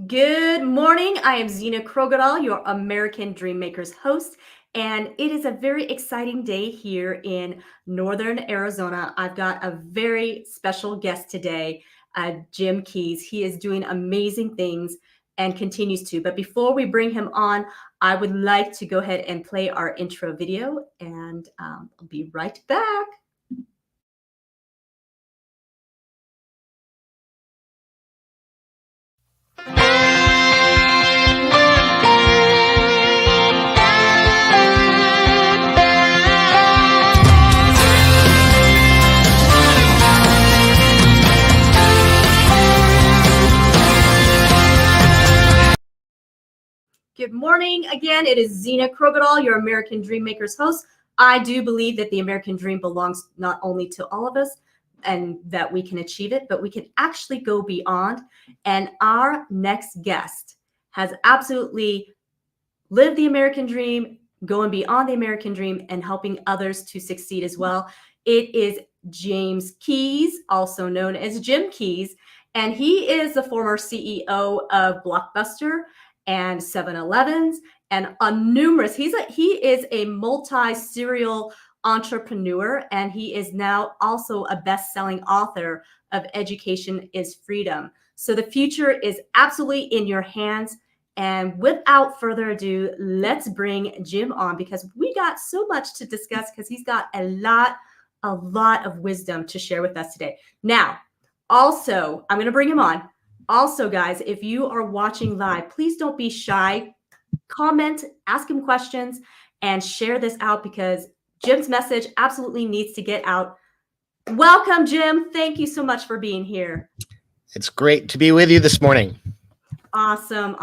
Good morning. I am Zena Krogadal, your American Dreammakers host, and it is a very exciting day here in Northern Arizona. I've got a very special guest today, Jim Keys. He is doing amazing things and continues to. But before we bring him on, I would like to go ahead and play our intro video, and I'll be right back. Good morning. Again, it is Zena Krogadal, your American Dreammakers host. I do believe that the American dream belongs not only to all of us and that we can achieve it, but we can actually go beyond. And our next guest has absolutely lived the American dream, going beyond the American dream, and helping others to succeed as well. It is James Keys, also known as Jim Keys, and he is the former CEO of Blockbuster and 7-Elevens and a numerous. He is a multi-serial entrepreneur, and he is now also a best-selling author of Education is Freedom. So the future is absolutely in your hands. And without further ado, let's bring Jim on because we got so much to discuss because he's got a lot of wisdom to share with us today. Now, also, I'm going to bring him on. Also, guys, if you are watching live, please don't be shy. Comment, ask him questions, and share this out because Jim's message absolutely needs to get out. Welcome, Jim. Thank you so much for being here. It's great to be with you this morning. Awesome.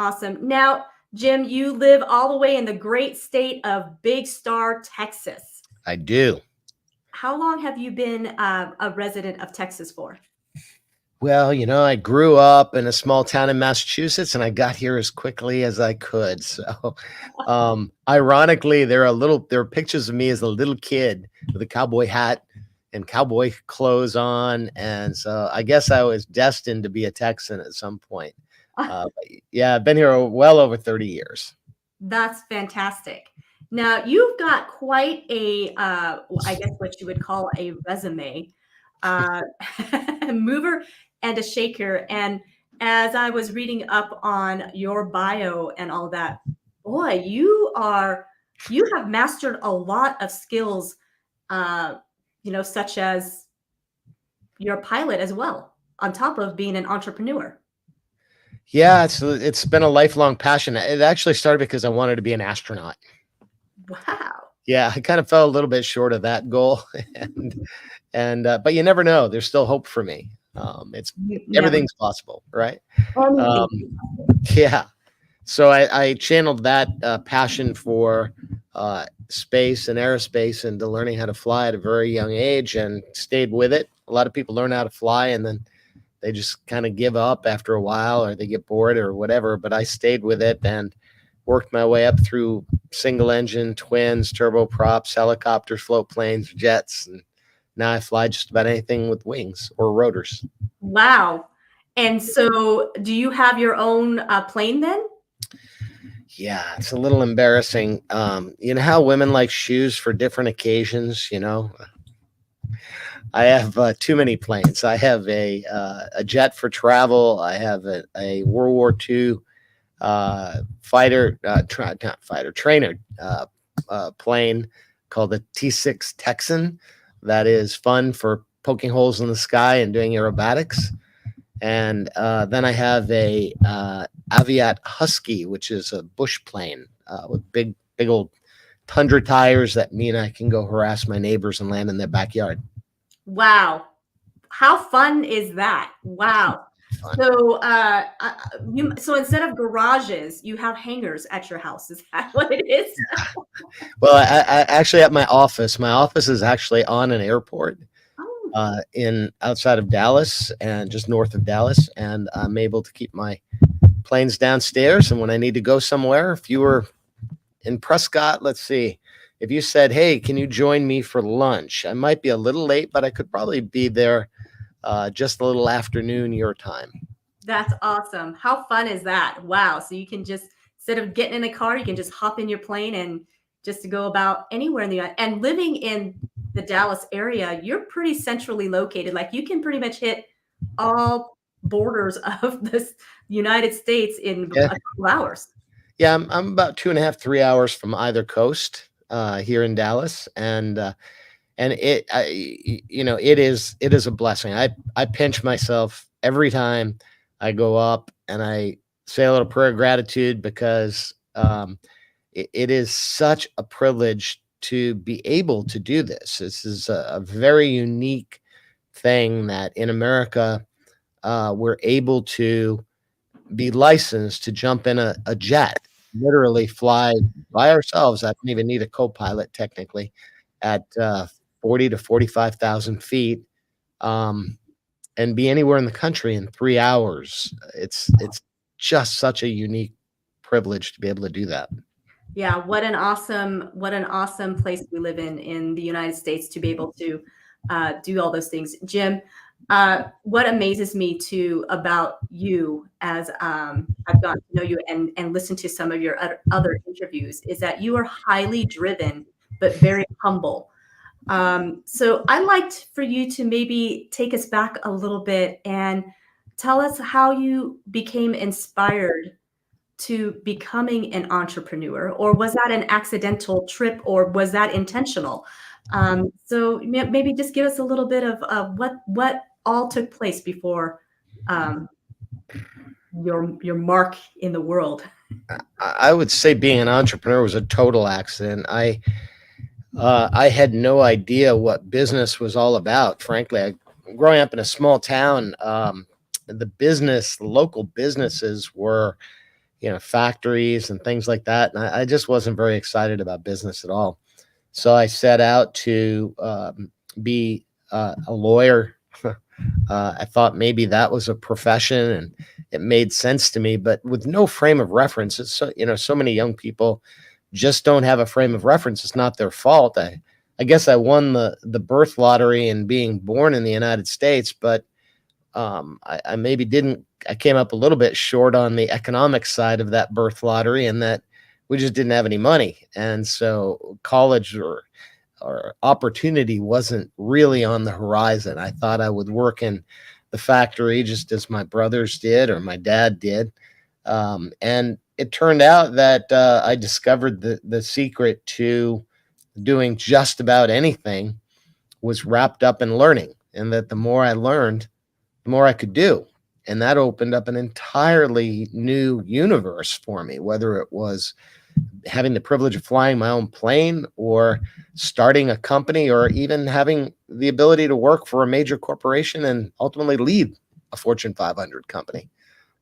Now, Jim, you live all the way in the great state of Big Star, Texas. I do. How long have you been a resident of Texas for? Well, I grew up in a small town in Massachusetts, and I got here as quickly as I could. So, ironically, there are pictures of me as a little kid with a cowboy hat and cowboy clothes on, and so I guess I was destined to be a Texan at some point. Yeah, I've been here well over 30 years. That's fantastic. Now, you've got quite a, I guess what you would call a resume, mover and a shaker. And as I was reading up on your bio and all that, boy, you have mastered a lot of skills, such as you're a pilot as well, on top of being an entrepreneur. Yeah, it's been a lifelong passion. It actually started because I wanted to be an astronaut. Wow. Yeah, I kind of fell a little bit short of that goal, but you never know. There's still hope for me. Everything's possible, right? Yeah. So I channeled that passion for space and aerospace into learning how to fly at a very young age and stayed with it. A lot of people learn how to fly and then they just kind of give up after a while or they get bored or whatever. But I stayed with it and worked my way up through single engine, twins, turboprops, helicopters, float planes, jets. And now I fly just about anything with wings or rotors. Wow. And so do you have your own plane then? Yeah, it's a little embarrassing. You know how women like shoes for different occasions, I have too many planes. I have a jet for travel. I have a World War II trainer plane called the T6 Texan that is fun for poking holes in the sky and doing aerobatics. And then I have a Aviat Husky, which is a bush plane with big old Tundra tires that mean I can go harass my neighbors and land in their backyard. Wow. How fun is that? Wow. Fun. So, so instead of garages, you have hangars at your house. Is that what it is? Well, I actually at my office is actually on an airport outside of Dallas and just north of Dallas. And I'm able to keep my planes downstairs. And when I need to go somewhere, if you were in Prescott, let's see, if you said, hey, can you join me for lunch? I might be a little late, but I could probably be there just a little afternoon your time. That's awesome. How fun is that? Wow. So you can just, instead of getting in a car, you can just hop in your plane and just to go about anywhere in the United. And living in the Dallas area, you're pretty centrally located. Like you can pretty much hit all borders of this United States in Yeah. a couple hours. Yeah, I'm about 2.5, 3 hours from either coast here in Dallas, and it is a blessing. I pinch myself every time I go up, and I say a little prayer of gratitude because it is such a privilege to be able to do this. This is a very unique thing that in America we're able to be licensed to jump in a jet, literally fly by ourselves. I don't even need a co-pilot technically at 40 to 45,000 feet, um, and be anywhere in the country in 3 hours. It's just such a unique privilege to be able to do that. Yeah, what an awesome place we live in the United States to be able to do all those things. Jim, what amazes me too about you as I've gotten to know you and listened to some of your other interviews is that you are highly driven but very humble. So I'd like for you to maybe take us back a little bit and tell us how you became inspired to becoming an entrepreneur, or was that an accidental trip, or was that intentional? So maybe just give us a little bit of what all took place before um, your mark in the world. I would say being an entrepreneur was a total accident. I had no idea what business was all about. Frankly, growing up in a small town, the local businesses were, factories and things like that. And I just wasn't very excited about business at all. So I set out to be a lawyer. I thought maybe that was a profession and it made sense to me, but with no frame of reference. It's so many young people just don't have a frame of reference. It's not their fault. I guess I won the birth lottery and being born in the United States, but I maybe didn't. I came up a little bit short on the economic side of that birth lottery, and that we just didn't have any money, and so college or opportunity wasn't really on the horizon. I thought I would work in the factory just as my brothers did or my dad did, and it turned out that I discovered the secret to doing just about anything was wrapped up in learning, and that the more I learned, the more I could do. And that opened up an entirely new universe for me, whether it was having the privilege of flying my own plane or starting a company or even having the ability to work for a major corporation and ultimately lead a Fortune 500 company.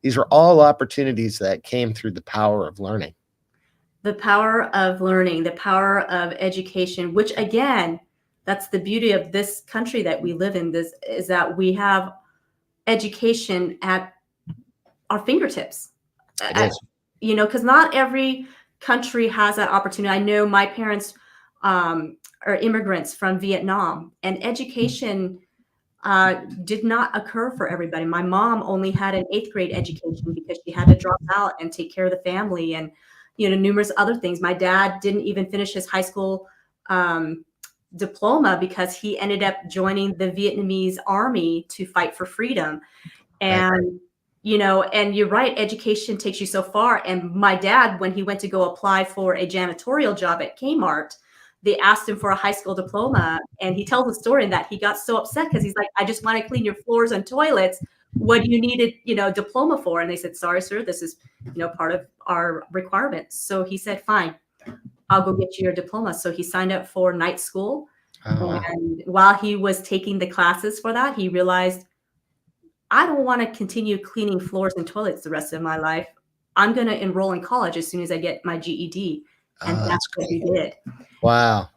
These are all opportunities that came through the power of learning. The power of learning, the power of education, which again, that's the beauty of this country that we live in. This is that we have education at our fingertips. It is. Because not every country has that opportunity. I know my parents are immigrants from Vietnam, and education did not occur for everybody. My mom only had an 8th grade education because she had to drop out and take care of the family and, numerous other things. My dad didn't even finish his high school diploma because he ended up joining the Vietnamese army to fight for freedom. Right. And, and you're right, education takes you so far. And my dad, when he went to go apply for a janitorial job at Kmart, they asked him for a high school diploma. And he tells the story that he got so upset because he's like, I just want to clean your floors and toilets. What do you need a diploma for? And they said, sorry, sir, this is, part of our requirements. So he said, fine, I'll go get you your diploma. So he signed up for night school. And while he was taking the classes for that, he realized, I don't want to continue cleaning floors and toilets the rest of my life. I'm going to enroll in college as soon as I get my GED. And that's what he did. Wow.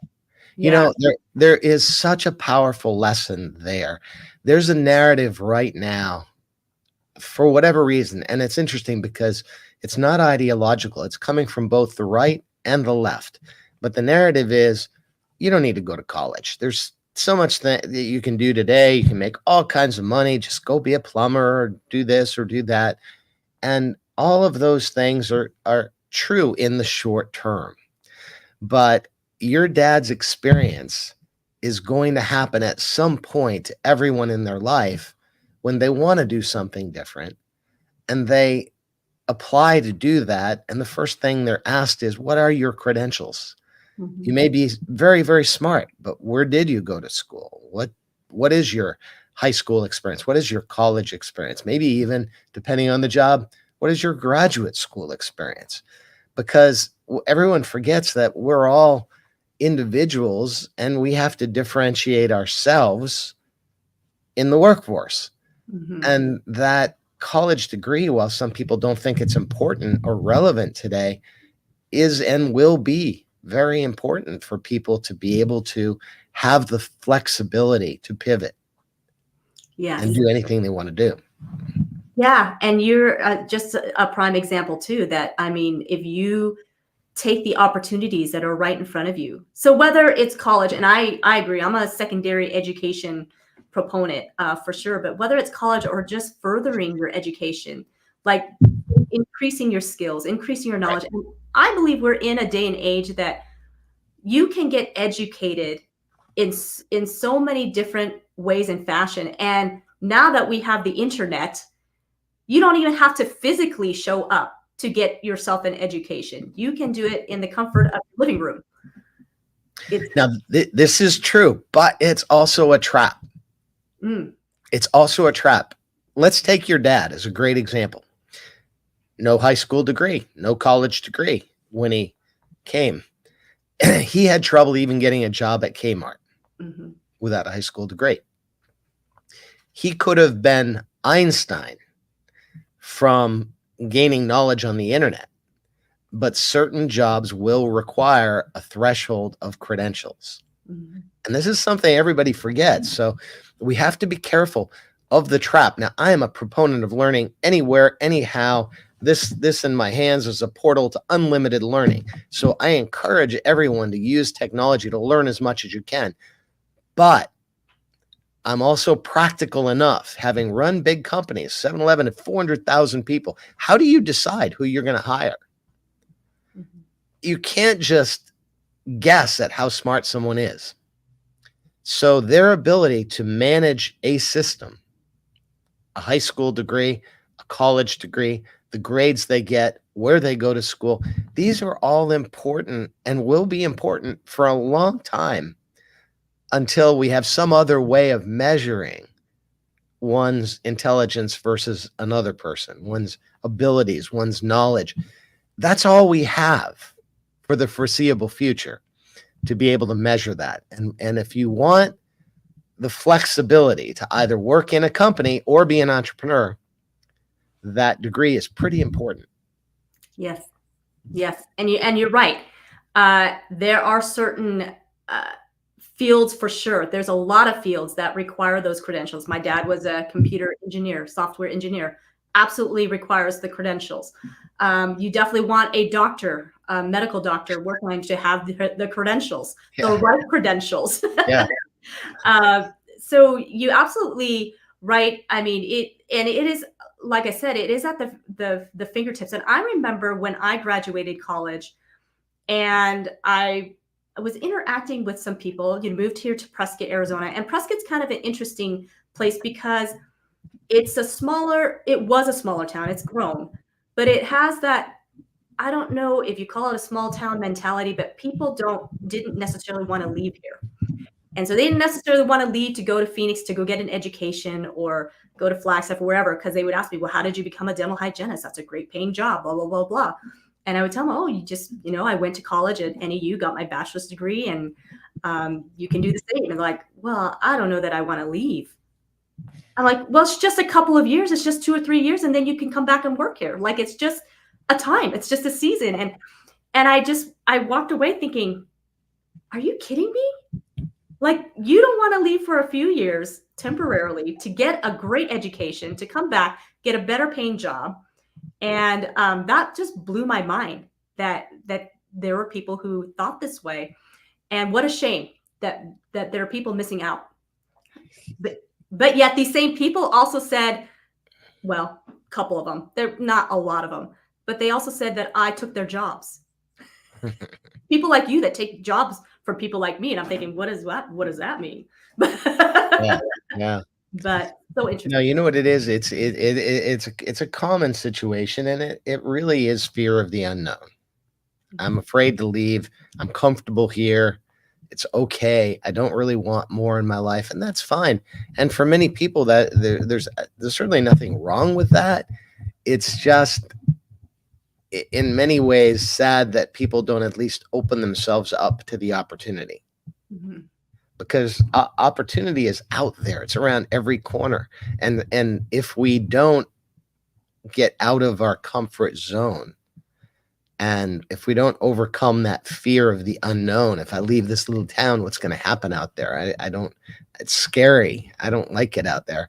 Yeah. There is such a powerful lesson there. There's a narrative right now for whatever reason. And it's interesting because it's not ideological. It's coming from both the right and the left. But the narrative is you don't need to go to college. There's so much that you can do today. You can make all kinds of money. Just go be a plumber or do this or do that. And all of those things are true in the short term. But your dad's experience is going to happen at some point to everyone in their life when they want to do something different and they apply to do that. And the first thing they're asked is, what are your credentials? You may be very, very smart, but where did you go to school? What is your high school experience? What is your college experience? Maybe even, depending on the job, what is your graduate school experience? Because everyone forgets that we're all individuals and we have to differentiate ourselves in the workforce. And that college degree, while some people don't think it's important or relevant today, is and will be very important for people to be able to have the flexibility to pivot and do anything they want to do. Yeah. And you're just a prime example too, that, I mean, if you take the opportunities that are right in front of you. So whether it's college, and I agree, I'm a secondary education proponent for sure, but whether it's college or just furthering your education, like increasing your skills, increasing your knowledge. And I believe we're in a day and age that you can get educated in so many different ways and fashion. And now that we have the internet, you don't even have to physically show up to get yourself an education. You can do it in the comfort of your living room. Now, this is true, but it's also a trap. It's also a trap. Let's take your dad as a great example. No high school degree, no college degree when he came. He had trouble even getting a job at Kmart without a high school degree. He could have been Einstein from gaining knowledge on the internet, but certain jobs will require a threshold of credentials. And this is something everybody forgets. So we have to be careful of the trap. Now, I am a proponent of learning anywhere, anyhow. This in my hands is a portal to unlimited learning. So I encourage everyone to use technology to learn as much as you can. But I'm also practical enough, having run big companies, 7-Eleven at 400,000 people. How do you decide who you're going to hire? You can't just guess at how smart someone is. So their ability to manage a system, a high school degree, a college degree, the grades they get, where they go to school, these are all important and will be important for a long time until we have some other way of measuring one's intelligence versus another person, one's abilities, one's knowledge. That's all we have for the foreseeable future to be able to measure that. And if you want the flexibility to either work in a company or be an entrepreneur, that degree is pretty important. Yes. And you're right. There are certain fields for sure. There's a lot of fields that require those credentials. My dad was a computer engineer, software engineer, absolutely requires the credentials. You definitely want a doctor, a medical doctor working to have the credentials, the right credentials. So you absolutely right. I mean, it is, like I said, it is at the fingertips. And I remember when I graduated college and I was interacting with some people, moved here to Prescott, Arizona. And Prescott's kind of an interesting place because it was a smaller town. It's grown, but it has that, I don't know if you call it a small town mentality, but people didn't necessarily want to leave here. And so they didn't necessarily want to leave to go to Phoenix to go get an education or go to Flagstaff or wherever, because they would ask me, well, how did you become a dental hygienist? That's a great paying job, blah, blah, blah, blah. And I would tell them, oh, you just, I went to college at NAU, got my bachelor's degree, and you can do the same. And they're like, well, I don't know that I want to leave. I'm like, well, it's just a couple of years. It's just 2 or 3 years. And then you can come back and work here. Like, it's just a time. It's just a season. And I walked away thinking, are you kidding me? Like, you don't want to leave for a few years temporarily to get a great education, to come back, get a better paying job. And that just blew my mind that there were people who thought this way. And what a shame that there are people missing out. But yet these same people also said, well, a couple of them, they're not a lot of them, but they also said that I took their jobs. People like you that take jobs from people like me, and I'm thinking, what does that mean? Yeah, yeah. But so interesting. No, you know what it is? It's a common situation, and it really is fear of the unknown. I'm afraid to leave. I'm comfortable here. It's okay. I don't really want more in my life, and that's fine. And for many people, that there's certainly nothing wrong with that. It's just in many ways sad that people don't at least open themselves up to the opportunity. Mm-hmm. Because opportunity is out there. It's around every corner. And if we don't get out of our comfort zone, and if we don't overcome that fear of the unknown, if I leave this little town, what's going to happen out there? I don't, it's scary. I don't like it out there.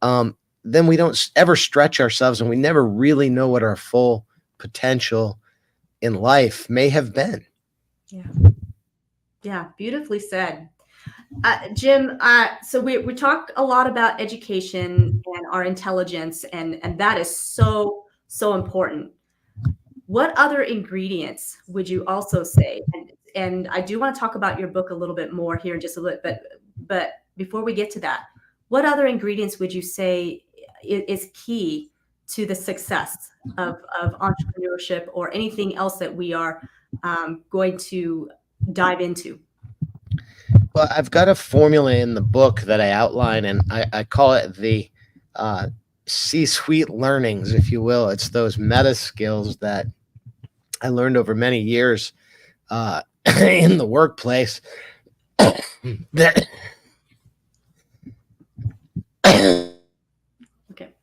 Then we don't ever stretch ourselves, and we never really know what our full potential in life may have been. Yeah. Yeah. Beautifully said. Jim, so we talked a lot about education and our intelligence, and that is so important. What other ingredients would you also say? And I do want to talk about your book a little bit more here in just a little bit, but before we get to that, what other ingredients would you say is key to the success of entrepreneurship or anything else that we are going to dive into? Well, I've got a formula in the book that I outline, and I call it the C-suite learnings, if you will. It's those meta skills that I learned over many years in the workplace. That Okay.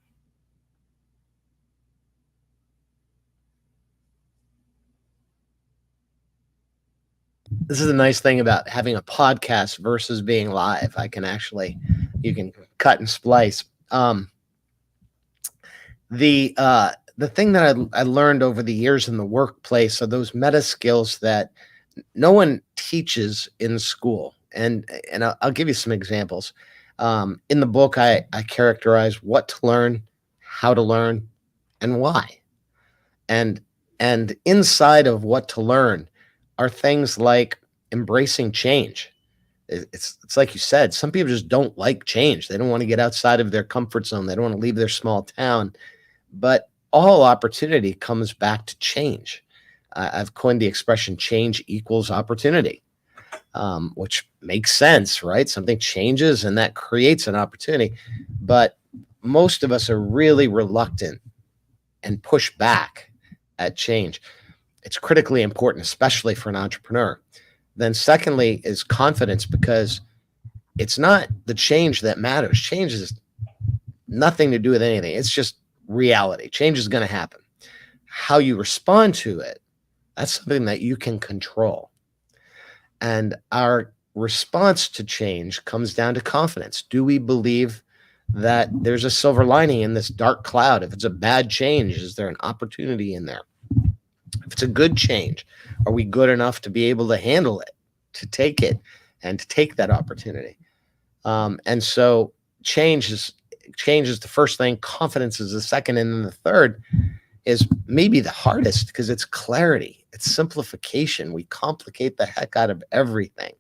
This is a nice thing about having a podcast versus being live. You can cut and splice. The thing that I learned over the years in the workplace are those meta skills that no one teaches in school. And I'll give you some examples. In the book, I characterize what to learn, how to learn, and why. And inside of what to learn are things like embracing change. It's like you said, some people just don't like change. They don't want to get outside of their comfort zone. They don't want to leave their small town. But all opportunity comes back to change. I've coined the expression change equals opportunity, which makes sense, right? Something changes and that creates an opportunity. But most of us are really reluctant and push back at change. It's critically important, especially for an entrepreneur. Then secondly is confidence, because it's not the change that matters. Change is nothing to do with anything. It's just reality. Change is going to happen. How you respond to it, that's something that you can control. And our response to change comes down to confidence. Do we believe that there's a silver lining in this dark cloud? If it's a bad change, is there an opportunity in there? If it's a good change, are we good enough to be able to handle it, to take it, and to take that opportunity? And so change is the first thing, confidence is the second, and then the third is maybe the hardest, because it's clarity, it's simplification. We complicate the heck out of everything.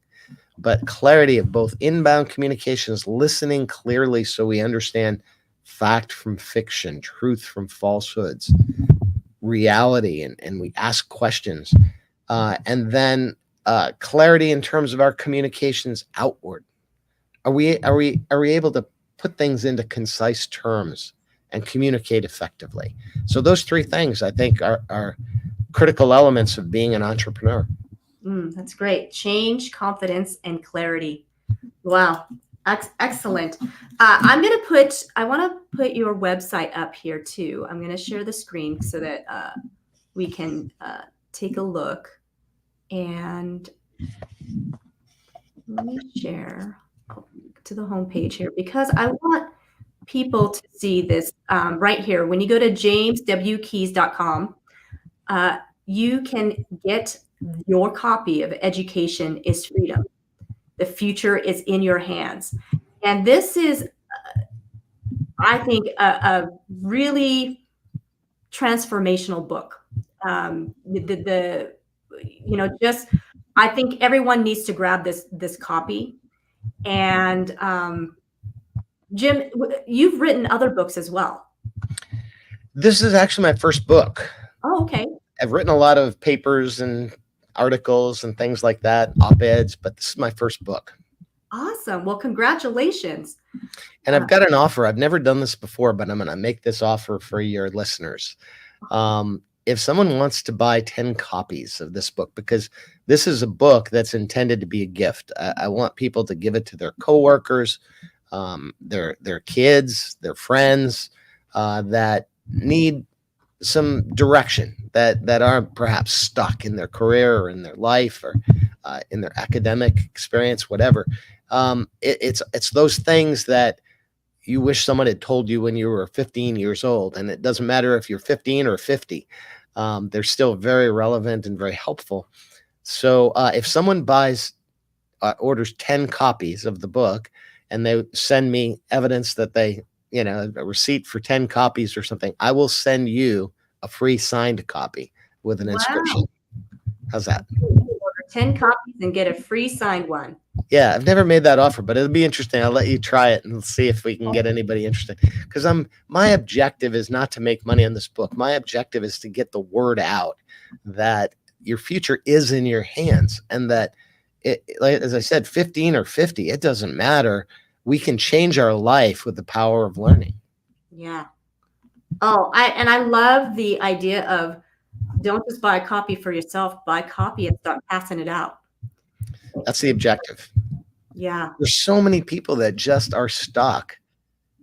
But clarity of both inbound communications, listening clearly so we understand fact from fiction, truth from falsehoods, reality, and we ask questions. And then clarity in terms of our communications outward. Are we able to put things into concise terms and communicate effectively? So those three things, I think, are critical elements of being an entrepreneur. That's great. Change, confidence, and clarity. Wow. Excellent. I want to put your website up here too. I'm going to share the screen so that we can take a look. And let me share to the homepage here, because I want people to see this right here. When you go to jameswkeys.com, you can get your copy of Education is Freedom. The future is in your hands. And this is, I think, a really transformational book. Just I think everyone needs to grab this copy. And Jim, you've written other books as well. This is actually my first book. Oh, okay. I've written a lot of papers and articles and things like that, op-eds, but this is my first book. Awesome. Well, congratulations. And I've got an offer. I've never done this before, but I'm going to make this offer for your listeners. If someone wants to buy 10 copies of this book, because this is a book that's intended to be a gift, I want people to give it to their coworkers, their kids, their friends that need some direction, that are perhaps stuck in their career or in their life or in their academic experience, whatever. It's those things that you wish someone had told you when you were 15 years old. And it doesn't matter if you're 15 or 50. They're still very relevant and very helpful. So if someone orders 10 copies of the book and they send me evidence that they, a receipt for 10 copies or something, I will send you a free signed copy with an inscription. How's that? Order 10 copies and get a free signed one. Yeah, I've never made that offer, but it'll be interesting. I'll let you try it and see if we can get anybody interested. Because my objective is not to make money on this book. My objective is to get the word out that your future is in your hands, and that, like, as I said, 15 or 50, it doesn't matter. We can change our life with the power of learning. Yeah. Oh, I love the idea of don't just buy a copy for yourself, buy a copy and start passing it out. That's the objective. Yeah. There's so many people that just are stuck,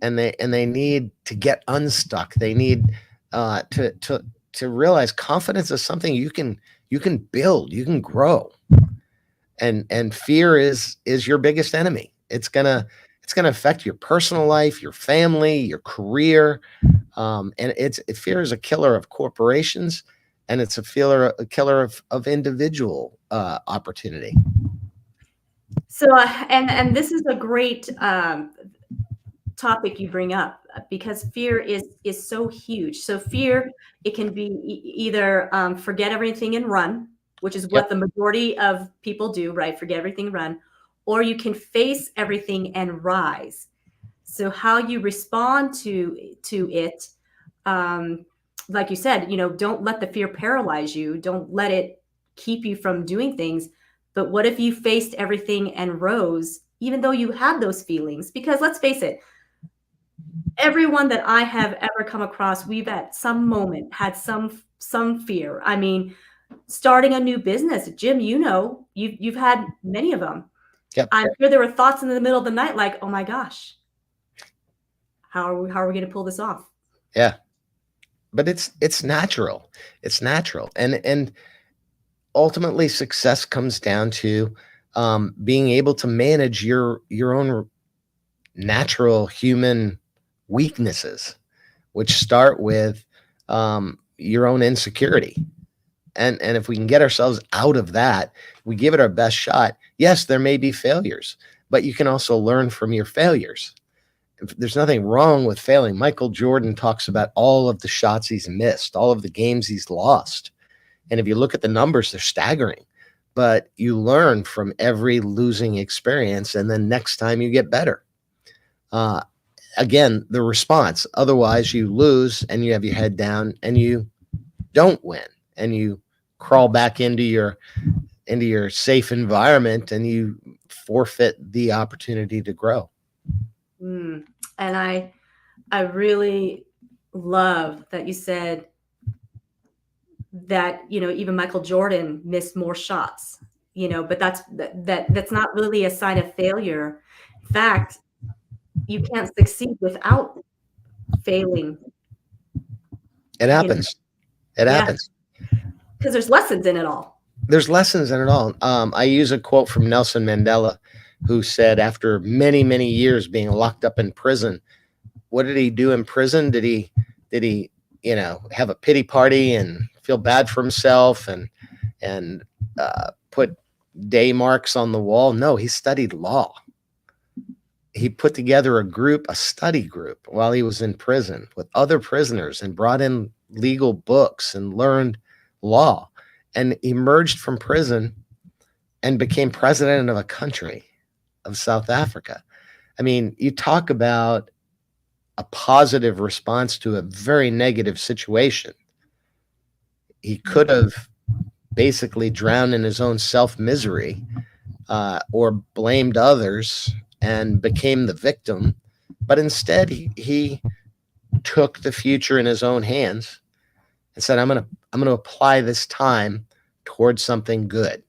and they need to get unstuck. They need to realize confidence is something you can build, you can grow. And fear is your biggest enemy. It's gonna affect your personal life, your family, your career. And fear is a killer of corporations, and it's a killer of individual opportunity. So, and this is a great topic you bring up, because fear is so huge. So fear, it can be either forget everything and run, which is what the majority of people do, right? Forget everything, run, or you can face everything and rise. So how you respond to it, like you said, don't let the fear paralyze you. Don't let it keep you from doing things. But what if you faced everything and rose, even though you had those feelings? Because let's face it, everyone that I have ever come across, we've at some moment had some fear. I mean, starting a new business, Jim, you've had many of them. Yep. I'm sure there were thoughts in the middle of the night like, oh my gosh, how are we going to pull this off? Yeah. But it's natural. It's natural. And ultimately success comes down to being able to manage your own natural human weaknesses, which start with your own insecurity. And if we can get ourselves out of that, we give it our best shot. Yes, there may be failures, but you can also learn from your failures. There's nothing wrong with failing. Michael Jordan talks about all of the shots he's missed, all of the games he's lost. And if you look at the numbers, they're staggering. But you learn from every losing experience, and then next time you get better. Again, the response. Otherwise, you lose and you have your head down and you don't win, and you crawl back into your safe environment and you forfeit the opportunity to grow. And I really love that you said that, even Michael Jordan missed more shots, but that's not really a sign of failure. In fact, you can't succeed without failing. It happens. It happens. Because there's lessons in it all. There's lessons in it all. I use a quote from Nelson Mandela, who said after many, many years being locked up in prison, what did he do in prison? Did he have a pity party and feel bad for himself and put day marks on the wall. No, he studied law. He put together a study group while he was in prison with other prisoners and brought in legal books and learned law and emerged from prison and became president of a country of South Africa. I mean, you talk about a positive response to a very negative situation. He could have basically drowned in his own self-misery or blamed others and became the victim. But instead, he took the future in his own hands and said, I'm gonna apply this time towards something good,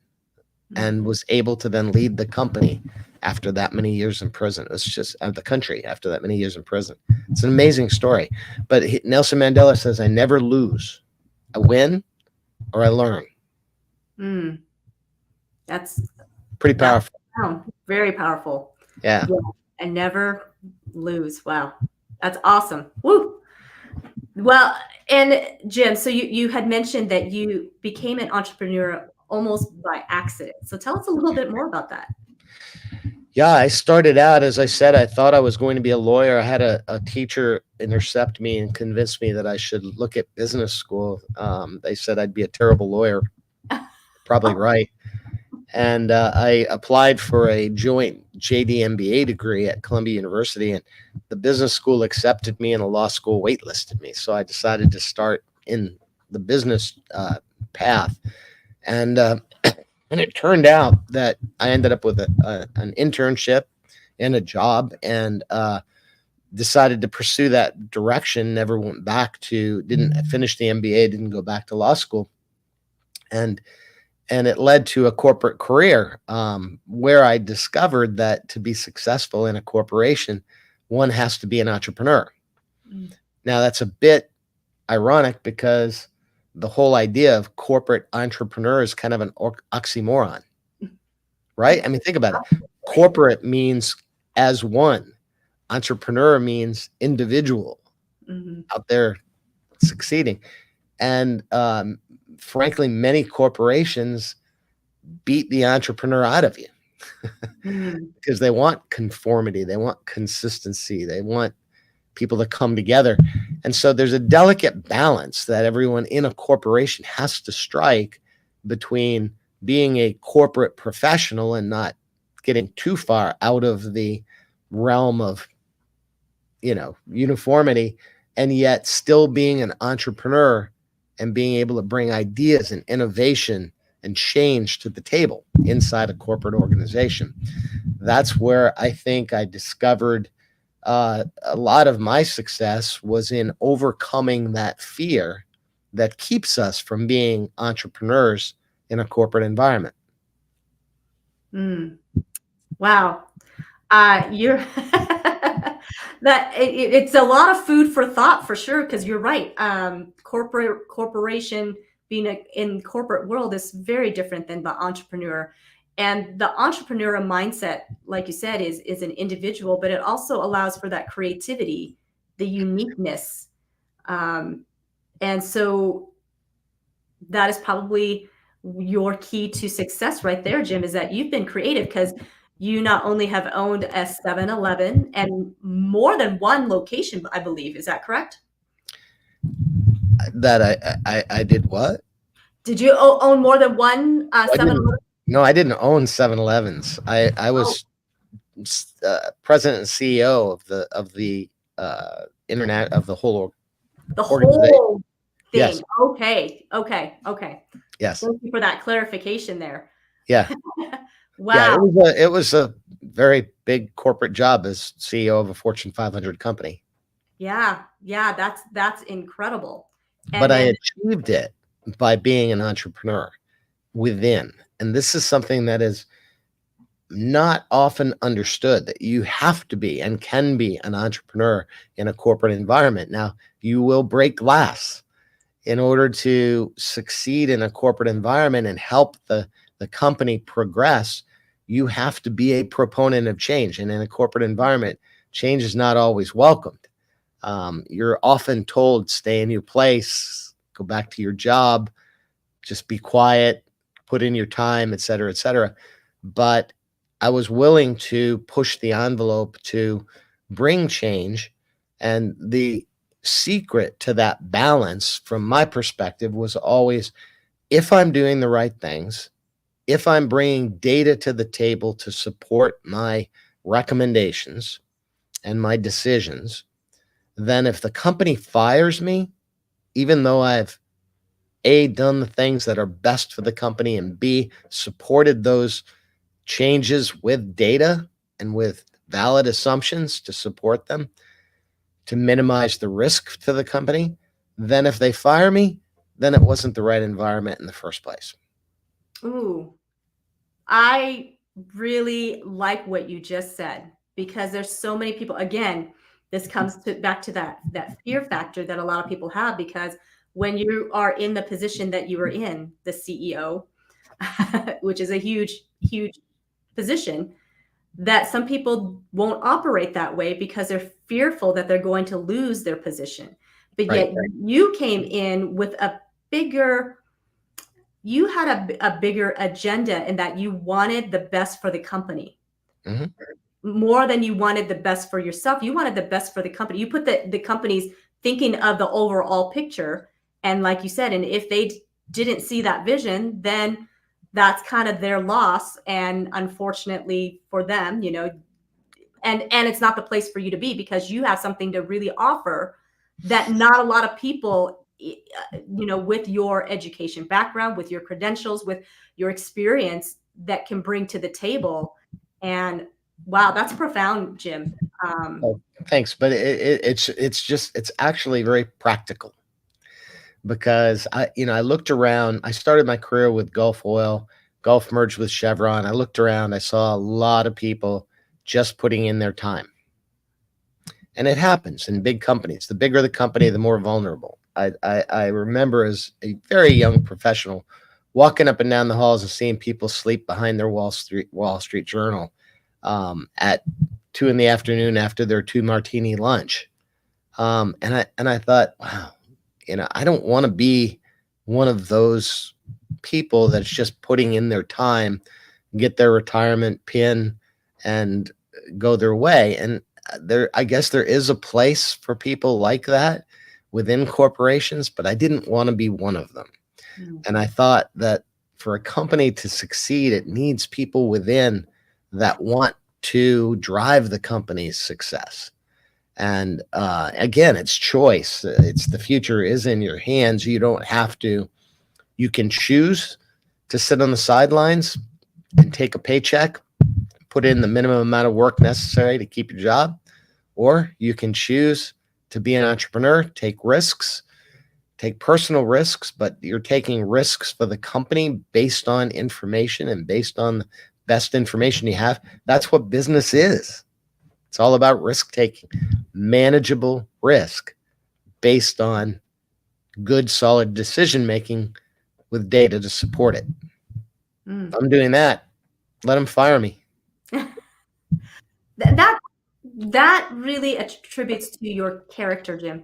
and was able to then lead the company after that many years in prison. It's just the country after that many years in prison. It's an amazing story. But Nelson Mandela says, I never lose. I win or I learn. That's pretty powerful. Wow, very powerful. Yeah. And never lose. Wow. That's awesome. Woo. Well, and Jim, so you had mentioned that you became an entrepreneur almost by accident. So tell us a little bit more about that. Yeah, I started out, as I said, I thought I was going to be a lawyer. I had a teacher intercept me and convince me that I should look at business school. They said I'd be a terrible lawyer. Probably right. And I applied for a joint JD MBA degree at Columbia University, and the business school accepted me and the law school waitlisted me. So I decided to start in the business path. And it turned out that I ended up with an internship and a job, and decided to pursue that direction. Never went back didn't finish the MBA, didn't go back to law school. And it led to a corporate career where I discovered that to be successful in a corporation, one has to be an entrepreneur. Now, that's a bit ironic because the whole idea of corporate entrepreneur is kind of an oxymoron, right? I mean, think about it. Corporate means as one. Entrepreneur means individual out there succeeding. And frankly, many corporations beat the entrepreneur out of you because they want conformity, they want consistency, they want people to come together. And so there's a delicate balance that everyone in a corporation has to strike between being a corporate professional and not getting too far out of the realm of, uniformity, and yet still being an entrepreneur and being able to bring ideas and innovation and change to the table inside a corporate organization. That's where I think I discovered a lot of my success was in overcoming that fear that keeps us from being entrepreneurs in a corporate environment. Wow. You're it's a lot of food for thought for sure, because you're right. Corporation being in corporate world is very different than the entrepreneur. And the entrepreneur mindset, like you said, is an individual, but it also allows for that creativity, the uniqueness. And so that is probably your key to success right there, Jim, is that you've been creative, because you not only have owned a 7-Eleven and more than one location, I believe. Is that correct? That I did what? Did you own more than one 7-Eleven? No, I didn't own 7-Elevens. I was president and CEO of the internet of the whole whole thing. Yes. Okay. Yes. Thank you for that clarification there. Yeah. Wow. Yeah, it was a very big corporate job as CEO of a Fortune 500 company. Yeah, that's incredible. But I achieved it by being an entrepreneur within. And this is something that is not often understood, that you have to be and can be an entrepreneur in a corporate environment. Now, you will break glass in order to succeed in a corporate environment and help the company progress. You have to be a proponent of change. And in a corporate environment, change is not always welcomed. You're often told, stay in your place, go back to your job, just be quiet, put in your time, et cetera, et cetera. But I was willing to push the envelope to bring change. And the secret to that balance, from my perspective, was always, if I'm doing the right things, if I'm bringing data to the table to support my recommendations and my decisions, then if the company fires me, even though I've A, done the things that are best for the company, and B, supported those changes with data and with valid assumptions to support them to minimize the risk to the company, then if they fire me, then it wasn't the right environment in the first place. Ooh, I really like what you just said, because there's so many people, again, this comes back to that fear factor that a lot of people have, because when you are in the position that you are in, the CEO, which is a huge position, that some people won't operate that way because they're fearful that they're going to lose their position. But Right. yet you came in with you had a bigger agenda, in that you wanted the best for the company. Mhm. More than you wanted the best for yourself. You wanted the best for the company. You put the company's thinking of the overall picture. And like you said, and if they didn't see that vision, then that's kind of their loss. And unfortunately for them, and it's not the place for you to be, because you have something to really offer that not a lot of people, with your education background, with your credentials, with your experience, that can bring to the table. And wow, that's profound, Jim. Oh, thanks, but it's actually very practical, because I looked around. I started my career with Gulf Oil. Gulf merged with Chevron. I looked around. I saw a lot of people just putting in their time, and it happens in big companies. The bigger the company, the more vulnerable. I remember as a very young professional walking up and down the halls and seeing people sleep behind their Wall Street Journal at 2 in the afternoon after their 2 martini lunch. And I thought, wow, I don't want to be one of those people that's just putting in their time, get their retirement pin, and go their way. And I guess there is a place for people like that within corporations, but I didn't want to be one of them. Mm. And I thought that for a company to succeed, it needs people within that want to drive the company's success. And again, it's choice. It's the future is in your hands. You don't have to. You can choose to sit on the sidelines and take a paycheck, put in the minimum amount of work necessary to keep your job, or you can choose to be an entrepreneur, take risks, take personal risks, but you're taking risks for the company based on information and based on the best information you have. That's what business is. It's all about risk taking, manageable risk based on good, solid decision making with data to support it. Mm. If I'm doing that, let them fire me. That really attributes to your character, Jim.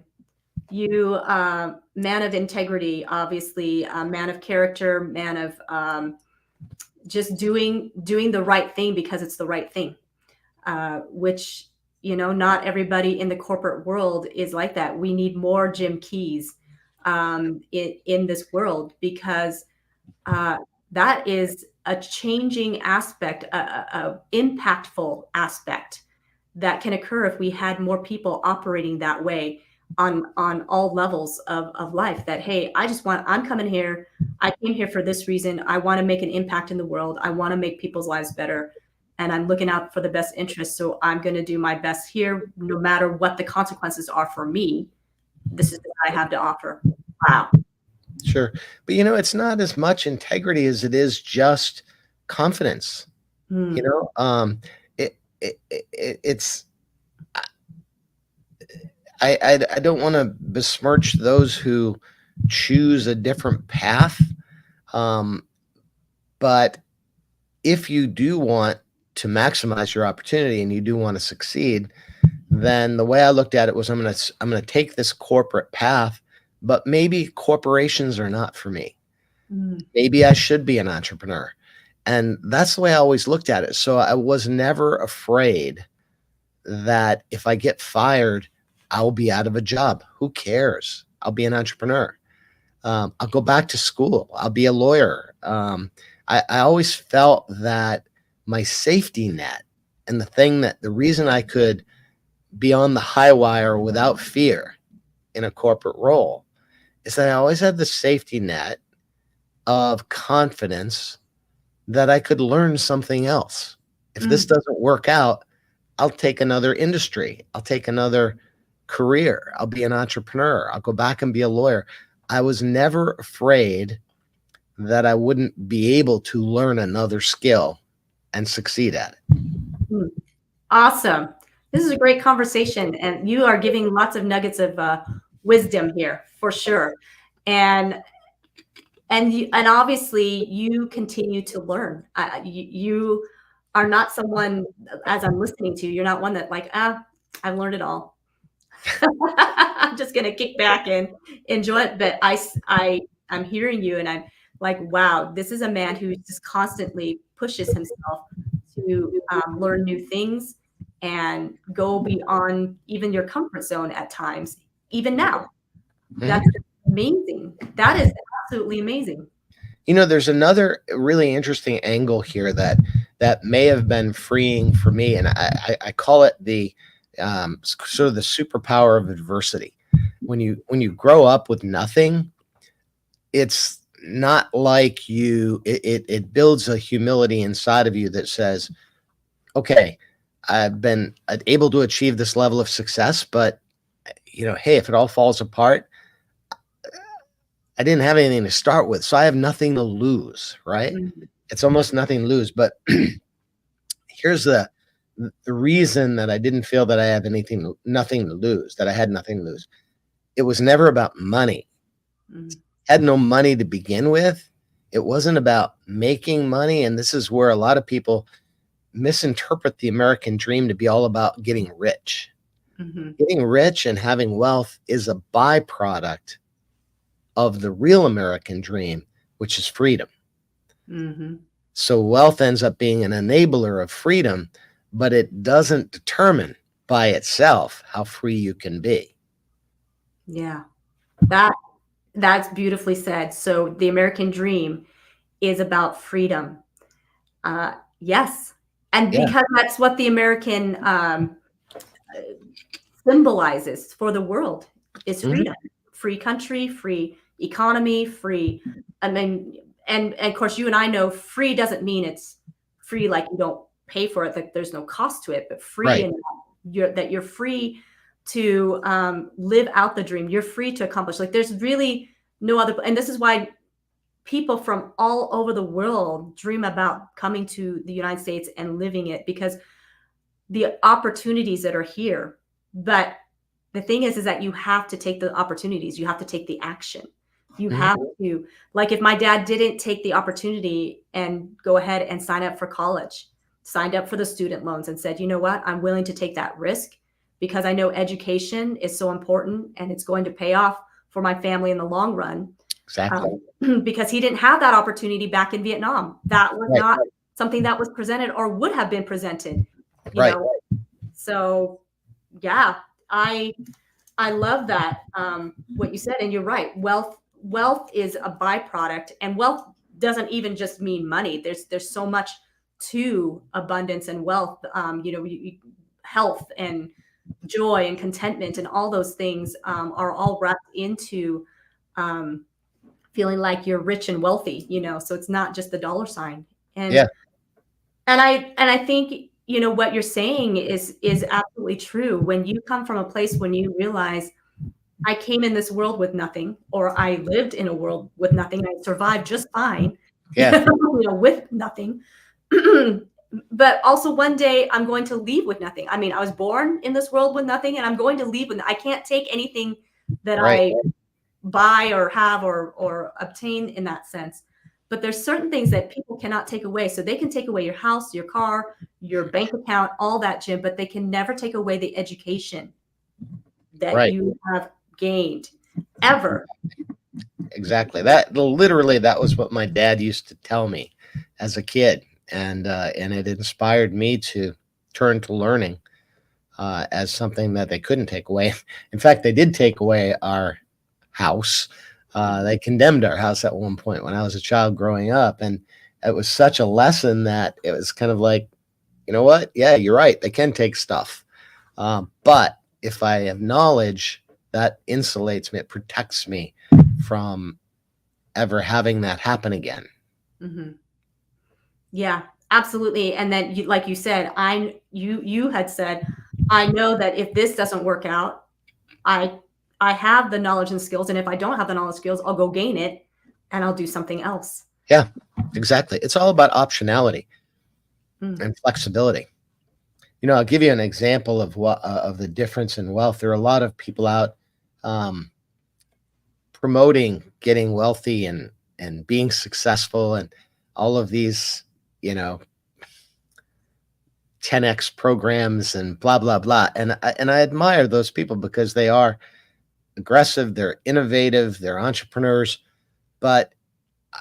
You, man of integrity, obviously, a man of character, man of just doing the right thing because it's the right thing. Which, not everybody in the corporate world is like that. We need more Jim Keys in this world, because that is a changing aspect, a impactful aspect that can occur if we had more people operating that way on all levels of life. That, hey, I'm coming here, I came here for this reason, I want to make an impact in the world, I want to make people's lives better, and I'm looking out for the best interest, so I'm going to do my best here, no matter what the consequences are for me. This is what I have to offer. Wow. Sure. But it's not as much integrity as it is just confidence. Hmm. It's I don't want to besmirch those who choose a different path. But if you do want to maximize your opportunity and you do want to succeed, then the way I looked at it was, I'm going to take this corporate path, but maybe corporations are not for me. Mm. Maybe I should be an entrepreneur. And that's the way I always looked at it. So I was never afraid that if I get fired, I'll be out of a job. Who cares? I'll be an entrepreneur. I'll go back to school. I'll be a lawyer. I always felt that my safety net and the reason I could be on the high wire without fear in a corporate role is that I always had the safety net of confidence that I could learn something else. If this doesn't work out, I'll take another industry. I'll take another career. I'll be an entrepreneur. I'll go back and be a lawyer. I was never afraid that I wouldn't be able to learn another skill and succeed at it. Awesome. This is a great conversation, and you are giving lots of nuggets of wisdom here for sure. And obviously you continue to learn. You are not someone, as I'm listening to you, you're not one that like, I've learned it all. I'm just going to kick back and enjoy it. But I'm hearing you and I'm like, wow, this is a man who just constantly pushes himself to learn new things and go beyond even your comfort zone at times, even now. That's amazing. That is absolutely amazing. You know, there's another really interesting angle here that may have been freeing for me, and I call it the sort of the superpower of adversity. When you grow up with nothing, it's not like it builds a humility inside of you that says, okay, I've been able to achieve this level of success, but hey, if it all falls apart, I didn't have anything to start with, so I have nothing to lose, right? Mm-hmm. It's almost nothing to lose. But here's the reason that I didn't feel that I have nothing to lose, that I had nothing to lose. It was never about money. Mm-hmm. I had no money to begin with. It wasn't about making money. And this is where a lot of people misinterpret the American dream to be all about getting rich. Mm-hmm. Getting rich and having wealth is a byproduct of the real American dream, which is freedom. Mm-hmm. So wealth ends up being an enabler of freedom, but it doesn't determine by itself how free you can be. Yeah, that's beautifully said. So the American dream is about freedom. Yes. And because that's what the American symbolizes for the world is freedom. Free country, free economy, free. I mean, and of course, you and I know free doesn't mean it's free like you don't pay for it, that there's no cost to it, but free and that you're free to live out the dream. You're free to accomplish. Like there's really no other. And this is why people from all over the world dream about coming to the United States and living it, because the opportunities that are here. But the thing is that you have to take the opportunities. You have to take the action. You have to, like if my dad didn't take the opportunity and go ahead and sign up for college, signed up for the student loans and said, you know what, I'm willing to take that risk because I know education is so important and it's going to pay off for my family in the long run. Exactly. Because he didn't have that opportunity back in Vietnam. That was not something that was presented or would have been presented. You know? So yeah, I love that, what you said, and you're right. Wealth is a byproduct, and wealth doesn't even just mean money. There's so much to abundance and wealth. Health and joy and contentment and all those things are all wrapped into feeling like you're rich and wealthy. So it's not just the dollar sign. And I think what you're saying is absolutely true. When you come from a place when you realize I came in this world with nothing, or I lived in a world with nothing, I survived just fine, with nothing. But also one day I'm going to leave with nothing. I mean, I was born in this world with nothing, and I'm going to leave with. I can't take anything that I buy or have or obtain in that sense. But there's certain things that people cannot take away. So they can take away your house, your car, your bank account, all that, Jim, but they can never take away the education that you have gained, ever. Exactly. That literally, that was what my dad used to tell me as a kid, and it inspired me to turn to learning as something that they couldn't take away. In fact, they did take away our house. They condemned our house at one point when I was a child growing up, and it was such a lesson that it was kind of like, you know what? Yeah, you're right. They can take stuff, but if I have knowledge, that insulates me. It protects me from ever having that happen again. Hmm. Yeah, absolutely. And then you, like you said, you had said, I know that if this doesn't work out, I I have the knowledge and skills, and if I don't have the knowledge and skills, I'll go gain it and I'll do something else. Yeah, exactly. It's all about optionality Mm. and flexibility. You know, I'll give you an example of what of the difference in wealth. There are a lot of people out um, promoting getting wealthy and being successful and all of these, you know, 10x programs and blah blah blah. And I admire those people because they are aggressive, they're innovative, they're entrepreneurs. But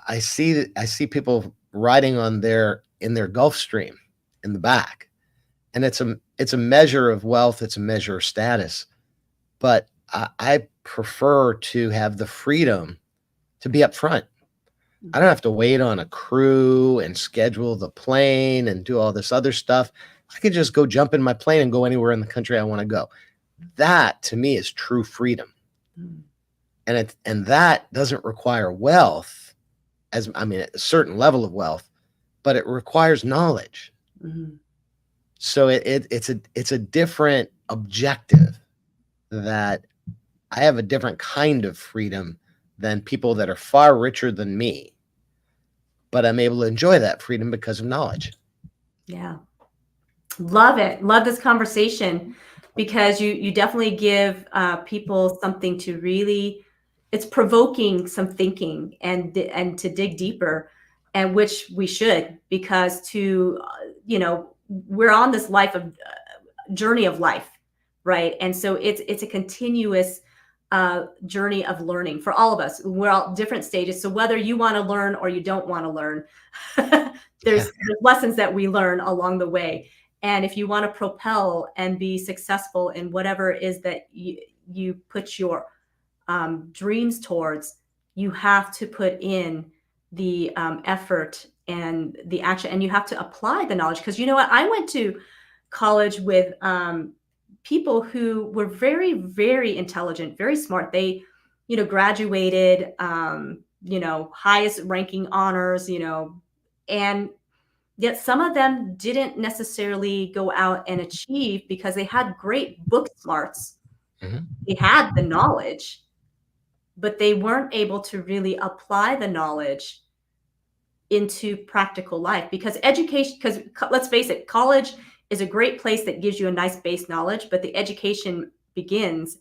I see people riding on their in their Gulfstream in the back, and it's a measure of wealth, it's a measure of status. But I prefer to have the freedom to be up front. I don't have to wait on a crew and schedule the plane and do all this other stuff. I can just go jump in my plane and go anywhere in the country I want to go. That to me is true freedom. Mm. And that doesn't require wealth, as I mean a certain level of wealth, but it requires knowledge. Mhm. So it's a different objective, that I have a different kind of freedom than people that are far richer than me, but I'm able to enjoy that freedom because of knowledge. Yeah. Love it. Love this conversation because you definitely give people something to really. It's provoking some thinking and to dig deeper, and which we should, because to we're on this life of journey of life, right? And so it's a continuous journey of learning for all of us. We're all different stages. So whether you want to learn or you don't want to learn, Yeah. there's lessons that we learn along the way. And if you want to propel and be successful in whatever it is that you put your dreams towards, you have to put in the effort and the action, and you have to apply the knowledge. Because you know what? I went to college with people who were very, very intelligent, very smart. They, graduated, highest ranking honors, and yet some of them didn't necessarily go out and achieve because they had great book smarts. Mhm. They had the knowledge, but they weren't able to really apply the knowledge into practical life, because education, because let's face it, college is a great place that gives you a nice base knowledge, but the education begins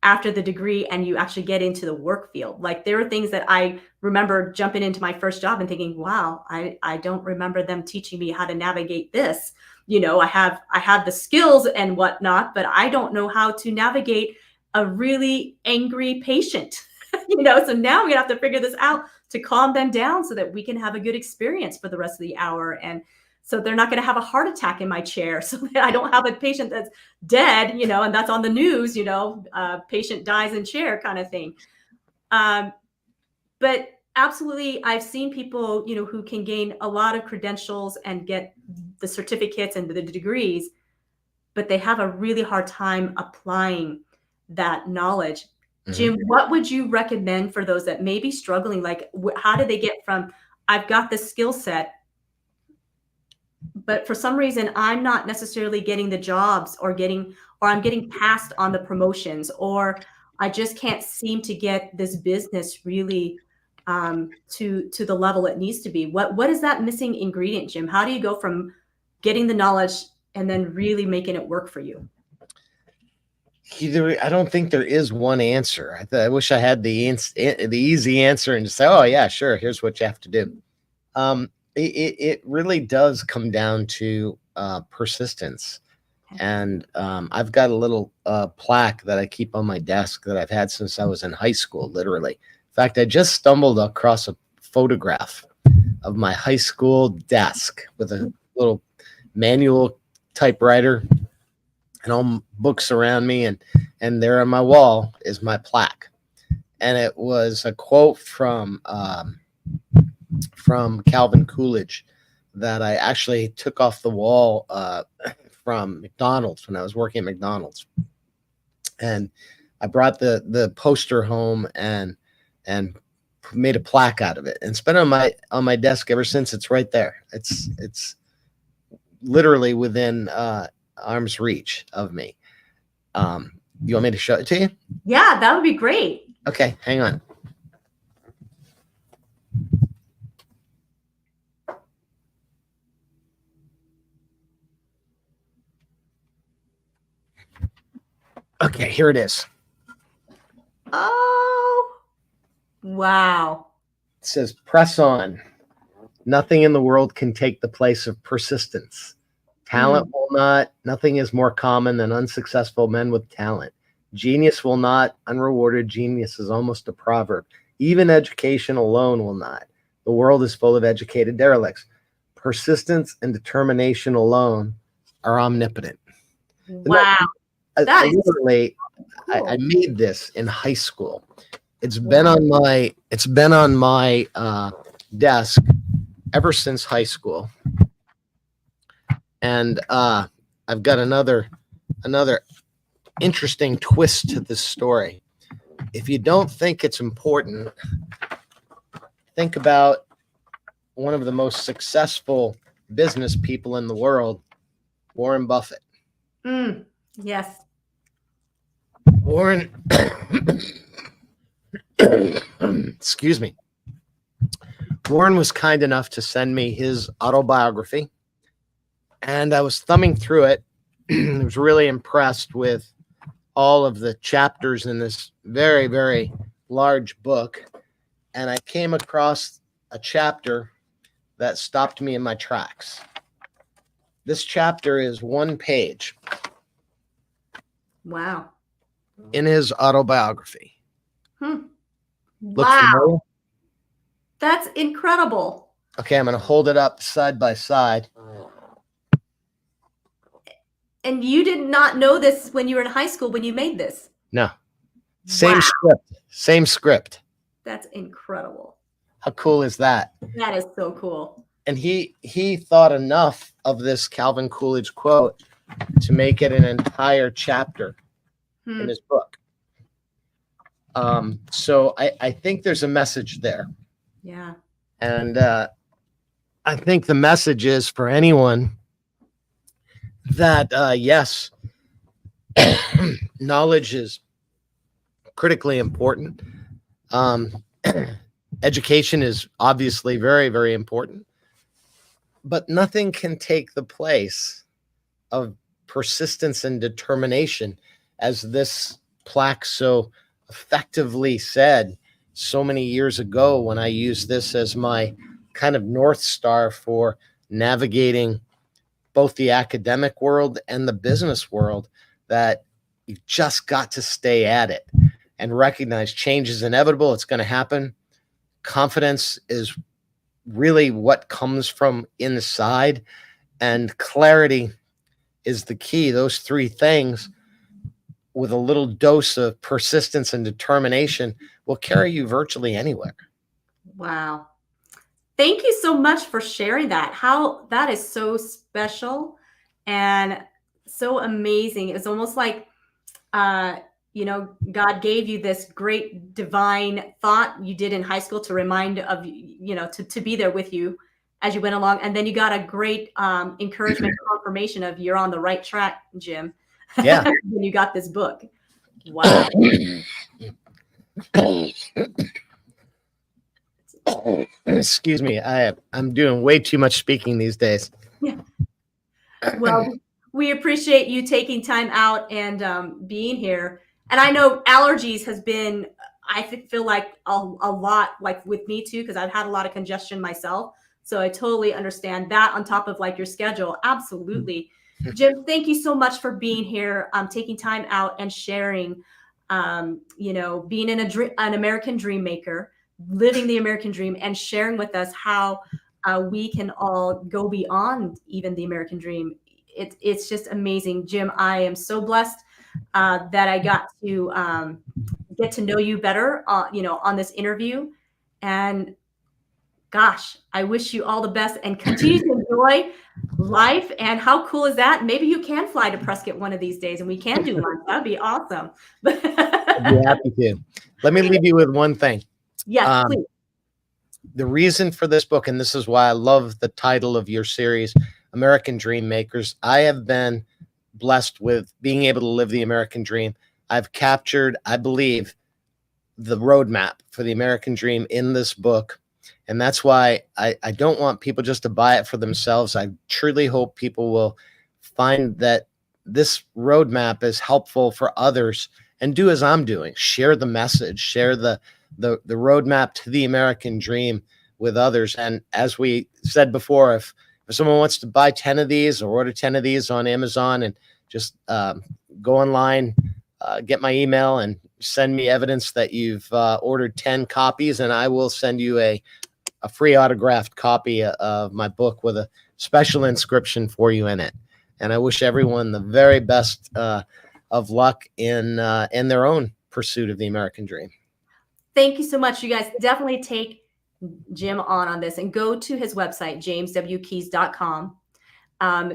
after the degree and you actually get into the work field. Like, there are things that I remember jumping into my first job and thinking, wow, I don't remember them teaching me how to navigate this. I have the skills and whatnot, but I don't know how to navigate a really angry patient. So now we're gonna have to figure this out to calm them down so that we can have a good experience for the rest of the hour. And so they're not going to have a heart attack in my chair, so that I don't have a patient that's dead, and that's on the news, patient dies in chair kind of thing. But absolutely, I've seen people, who can gain a lot of credentials and get the certificates and the degrees, but they have a really hard time applying that knowledge. Mhm. Jim, what would you recommend for those that may be struggling? Like, how do they get from, I've got the skill set, but for some reason I'm not necessarily getting the jobs, or I'm getting passed on the promotions, or I just can't seem to get this business really to the level it needs to be. What is that missing ingredient, Jim? How do you go from getting the knowledge and then really making it work for you? I don't think there is one answer. I wish I had the easy answer and just say, "Oh yeah, sure. Here's what you have to do." It really does come down to persistence. And I've got a little plaque that I keep on my desk that I've had since I was in high school, literally. In fact, I just stumbled across a photograph of my high school desk with a little manual typewriter and all books around me. And there on my wall is my plaque. And it was a quote from Calvin Coolidge that I actually took off the wall from McDonald's when I was working at McDonald's. And I brought the poster home and made a plaque out of it, and it's been on my desk ever since. It's right there. It's literally within arm's reach of me. You want me to show it to you? Yeah, that would be great. Okay, hang on. Okay, here it is. Oh, wow. It says, "Press on. Nothing in the world can take the place of persistence. Talent will not. Nothing is more common than unsuccessful men with talent. Genius will not. Unrewarded genius is almost a proverb. Even education alone will not. The world is full of educated derelicts. Persistence and determination alone are omnipotent." Wow. I literally, cool. I made this in high school. It's been on my desk ever since high school. And I've got another interesting twist to this story. If you don't think it's important, think about one of the most successful business people in the world, Warren Buffett. Yes. Warren, excuse me. Warren was kind enough to send me his autobiography, and I was thumbing through it. I was really impressed with all of the chapters in this very, very large book, and I came across a chapter that stopped me in my tracks. This chapter is one page. Wow. In his autobiography. Look Wow. familiar? That's incredible. Okay, I'm going to hold it up side by side. And you did not know this when you were in high school when you made this? No. Same script. Same script. That's incredible. How cool is that? That is so cool. And he thought enough of this Calvin Coolidge quote to make it an entire chapter in his book. So I think there's a message there. Yeah. And I think the message is for anyone that, yes, knowledge is critically important. Education is obviously very, very important. But nothing can take the place of persistence and determination, as this plaque so effectively said so many years ago when I used this as my kind of North Star for navigating both the academic world and the business world, that you've just got to stay at it and recognize change is inevitable. It's going to happen. Confidence is really what comes from inside, and clarity is the key. Those three things, with a little dose of persistence and determination, will carry you virtually anywhere. Wow. Thank you so much for sharing that. How that is so special and so amazing. It's almost like, God gave you this great divine thought you did in high school to remind of, to be there with you as you went along. And then you got a great encouragement, confirmation of you're on the right track, Jim. Yeah. When you got this book. Wow. Excuse me. I'm doing way too much speaking these days. Yeah. Well, we appreciate you taking time out and being here. And I know allergies has been, I feel like a lot, like with me too, because I've had a lot of congestion myself. So I totally understand that on top of like your schedule. Absolutely. Jim, thank you so much for being here, taking time out and sharing, being an American dream maker, living the American dream, and sharing with us how we can all go beyond even the American dream. It's just amazing. Jim, I am so blessed that I got to get to know you better, on this interview. And gosh, I wish you all the best and continue to enjoy life. And how cool is that? Maybe you can fly to Prescott one of these days and we can do lunch. That'd be awesome. I'd be happy to. Let me leave you with one thing. Yes, please. The reason for this book, and this is why I love the title of your series, American Dream Makers. I have been blessed with being able to live the American dream. I've captured, I believe, the roadmap for the American dream in this book. And that's why I don't want people just to buy it for themselves. I truly hope people will find that this roadmap is helpful for others and do as I'm doing. Share the message, share the roadmap to the American dream with others. And as we said before, if someone wants to buy 10 of these or order 10 of these on Amazon, and just go online, get my email and send me evidence that you've ordered 10 copies, and I will send you a free autographed copy of my book with a special inscription for you in it. And I wish everyone the very best of luck in their own pursuit of the American dream. Thank you so much. You guys definitely take Jim on this and go to his website, jameswkeys.com.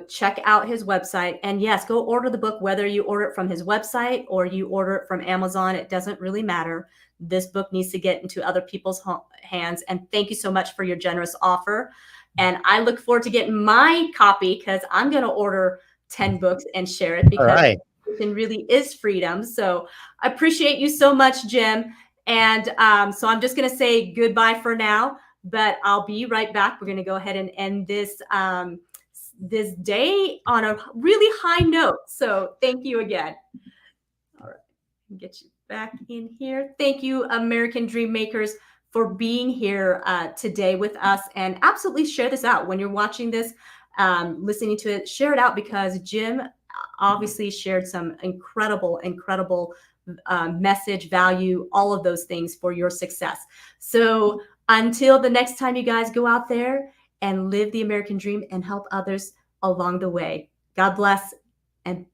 Check out his website, and yes, go order the book, whether you order it from his website or you order it from Amazon. It doesn't really matter. This book needs to get into other people's hands. And thank you so much for your generous offer. And I look forward to getting my copy, because I'm going to order 10 books and share it, because it really is freedom. So I appreciate you so much, Jim. And so I'm just going to say goodbye for now, but I'll be right back. We're going to go ahead and end this this day on a really high note. So thank you again. All right, get you back in here. Thank you, American Dream Makers, for being here today with us. And absolutely share this out when you're watching this, listening to it. Share it out, because Jim obviously shared some incredible message, value, all of those things for your success. So until the next time, you guys, go out there and live the American dream and help others along the way. God bless, and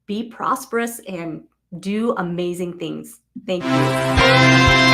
be prosperous and do amazing things. Thank you.